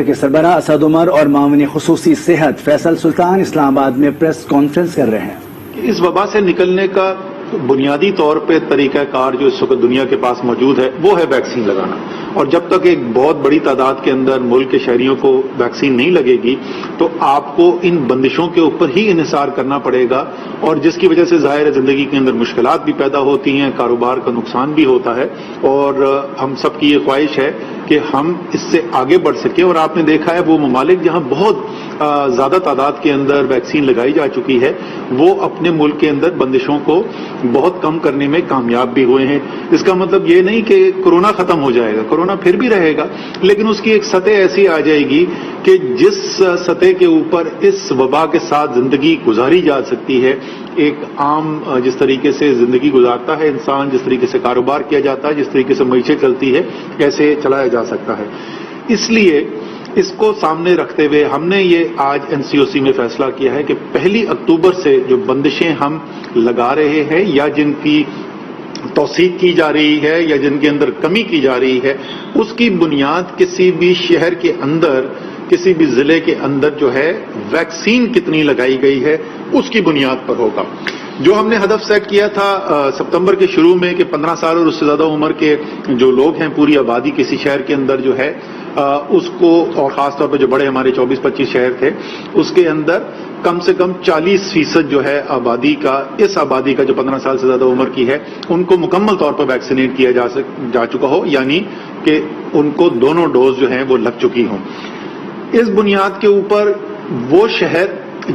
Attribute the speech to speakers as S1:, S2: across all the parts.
S1: کے سربراہ اسد عمر اور معاون خصوصی صحت فیصل سلطان اسلام آباد میں پریس کانفرنس کر رہے ہیں۔
S2: اس وبا سے نکلنے کا بنیادی طور پہ طریقہ کار جو اس وقت دنیا کے پاس موجود ہے وہ ہے ویکسین لگانا، اور جب تک ایک بہت بڑی تعداد کے اندر ملک کے شہریوں کو ویکسین نہیں لگے گی تو آپ کو ان بندشوں کے اوپر ہی انحصار کرنا پڑے گا، اور جس کی وجہ سے ظاہر زندگی کے اندر مشکلات بھی پیدا ہوتی ہیں، کاروبار کا نقصان بھی ہوتا ہے، اور ہم سب کی یہ خواہش ہے کہ ہم اس سے آگے بڑھ سکیں۔ اور آپ نے دیکھا ہے وہ ممالک جہاں بہت زیادہ تعداد کے اندر ویکسین لگائی جا چکی ہے وہ اپنے ملک کے اندر بندشوں کو بہت کم کرنے میں کامیاب بھی ہوئے ہیں۔ اس کا مطلب یہ نہیں کہ کورونا ختم ہو جائے گا، کورونا پھر بھی رہے گا، لیکن اس کی ایک سطح ایسی آ جائے گی کہ جس سطح کے اوپر اس وبا کے ساتھ زندگی گزاری جا سکتی ہے، ایک عام جس طریقے سے زندگی گزارتا ہے انسان، جس طریقے سے کاروبار کیا جاتا ہے، جس طریقے سے معیشت چلتی ہے، ایسے چلایا جا سکتا ہے۔ اس لیے اس کو سامنے رکھتے ہوئے ہم نے یہ آج NCOC میں فیصلہ کیا ہے کہ 1 اکتوبر سے جو بندشیں ہم لگا رہے ہیں یا جن کی توثیق کی جا رہی ہے یا جن کے اندر کمی کی جا رہی ہے، اس کی بنیاد کسی بھی شہر کے اندر، کسی بھی ضلع کے اندر جو ہے ویکسین کتنی لگائی گئی ہے اس کی بنیاد پر ہوگا۔ جو ہم نے ہدف سیٹ کیا تھا ستمبر کے شروع میں کہ 15 سال اور اس سے زیادہ عمر کے جو لوگ ہیں، پوری آبادی کسی شہر کے اندر جو ہے اس کو، اور خاص طور پہ جو بڑے ہمارے 24-25 شہر تھے اس کے اندر کم سے کم 40% جو ہے آبادی کا، اس آبادی کا جو 15 سال سے زیادہ عمر کی ہے، ان کو مکمل طور پر ویکسینیٹ کیا جا چکا ہو، یعنی کہ ان کو دونوں ڈوز جو ہیں وہ لگ چکی ہوں۔ اس بنیاد کے اوپر وہ شہر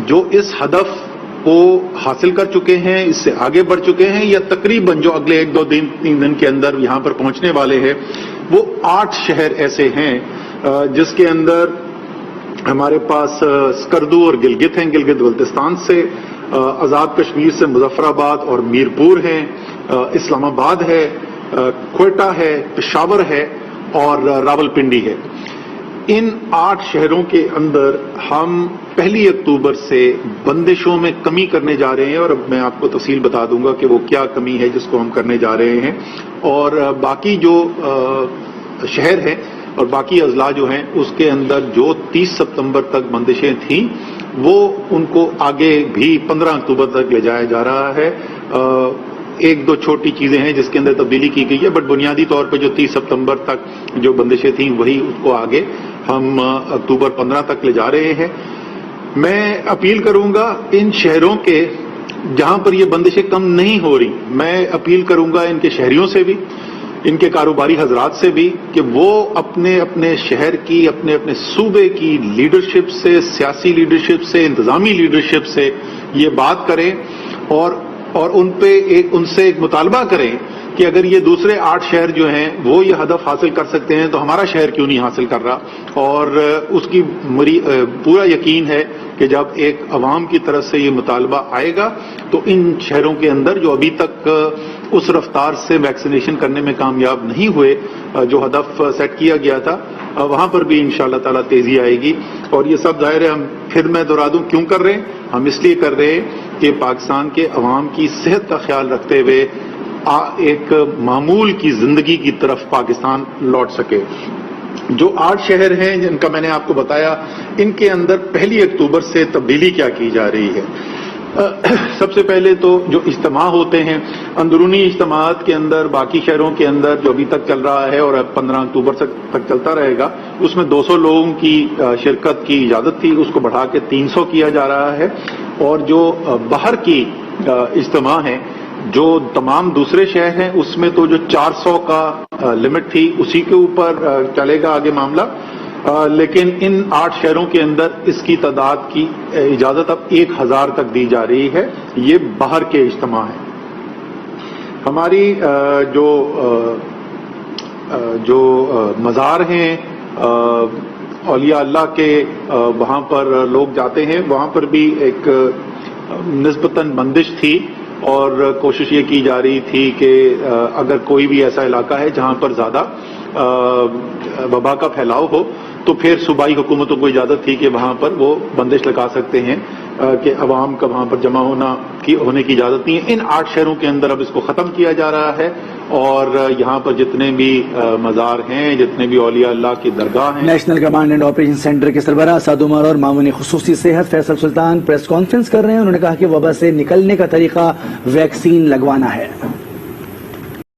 S2: جو اس ہدف کو حاصل کر چکے ہیں، اس سے آگے بڑھ چکے ہیں، یا تقریباً جو اگلے 1-2 دن 3 دن کے اندر یہاں پر پہنچنے والے ہیں، وہ 8 شہر ایسے ہیں جس کے اندر ہمارے پاس سکردو اور گلگت ہیں، گلگت بلتستان سے، آزاد کشمیر سے مظفر آباد اور میرپور ہیں، اسلام آباد ہے، کوئٹہ ہے، پشاور ہے اور راولپنڈی ہے۔ ان 8 شہروں کے اندر ہم 1 اکتوبر سے بندشوں میں کمی کرنے جا رہے ہیں، اور اب میں آپ کو تفصیل بتا دوں گا کہ وہ کیا کمی ہے جس کو ہم کرنے جا رہے ہیں، اور باقی جو شہر ہیں اور باقی اضلاع جو ہیں اس کے اندر جو 30 ستمبر تک بندشیں تھیں وہ ان کو آگے بھی 15 اکتوبر تک لے جایا جا رہا ہے۔ 1-2 چھوٹی چیزیں ہیں جس کے اندر تبدیلی کی گئی ہے، بٹ بنیادی طور پہ جو 30 ستمبر تک جو بندشیں تھیں وہی اس کو آگے ہم اکتوبر 15 تک لے جا رہے ہیں۔ میں اپیل کروں گا ان شہروں کے جہاں پر یہ بندشیں کم نہیں ہو رہی، میں اپیل کروں گا ان کے شہریوں سے بھی، ان کے کاروباری حضرات سے بھی، کہ وہ اپنے اپنے شہر کی، اپنے اپنے صوبے کی لیڈرشپ سے، سیاسی لیڈرشپ سے، انتظامی لیڈرشپ سے یہ بات کریں اور ان سے ایک مطالبہ کریں کہ اگر یہ دوسرے 8 شہر جو ہیں وہ یہ ہدف حاصل کر سکتے ہیں تو ہمارا شہر کیوں نہیں حاصل کر رہا۔ اور اس کی پورا یقین ہے کہ جب ایک عوام کی طرف سے یہ مطالبہ آئے گا تو ان شہروں کے اندر جو ابھی تک اس رفتار سے ویکسینیشن کرنے میں کامیاب نہیں ہوئے جو ہدف سیٹ کیا گیا تھا، وہاں پر بھی انشاءاللہ تعالیٰ تیزی آئے گی۔ اور یہ سب ظاہر ہے ہم پھر میں دہرا دوں کیوں کر رہے ہیں، ہم اس لیے کر رہے ہیں کہ پاکستان کے عوام کی صحت کا خیال رکھتے ہوئے ایک معمول کی زندگی کی طرف پاکستان لوٹ سکے۔ جو 8 شہر ہیں جن کا میں نے آپ کو بتایا، ان کے اندر 1 اکتوبر سے تبدیلی کیا کی جا رہی ہے۔ سب سے پہلے تو جو اجتماع ہوتے ہیں، اندرونی اجتماعات کے اندر باقی شہروں کے اندر جو ابھی تک چل رہا ہے اور اب 15 اکتوبر تک چلتا رہے گا، اس میں 200 لوگوں کی شرکت کی اجازت تھی، اس کو بڑھا کے 300 کیا جا رہا ہے۔ اور جو باہر کی اجتماع ہیں جو تمام دوسرے شہر ہیں اس میں تو جو 400 کا لمٹ تھی اسی کے اوپر چلے گا آگے معاملہ، لیکن ان 8 شہروں کے اندر اس کی تعداد کی اجازت اب 1000 تک دی جا رہی ہے۔ یہ باہر کے اجتماع ہیں۔ ہماری جو مزار ہیں اولیاء اللہ کے، وہاں پر لوگ جاتے ہیں، وہاں پر بھی ایک نسبتاً بندش تھی اور کوشش یہ کی جا رہی تھی کہ اگر کوئی بھی ایسا علاقہ ہے جہاں پر زیادہ وبا کا پھیلاؤ ہو تو پھر صوبائی حکومتوں کو اجازت تھی کہ وہاں پر وہ بندش لگا سکتے ہیں، کہ عوام کا وہاں پر جمع ہونے کی اجازت نہیں ہے. ان 8 شہروں کے اندر اب اس کو ختم کیا جا رہا ہے اور یہاں پر جتنے بھی مزار ہیں, جتنے بھی اولیاء اللہ کی درگاہ ہیں.
S1: National command and operation centre کے سربراہ اسد عمر اور معاون خصوصی صحت فیصل سلطان پریس کانفرنس کر رہے ہیں. انہوں نے کہا کہ وبا سے نکلنے کا طریقہ ویکسین لگوانا ہے.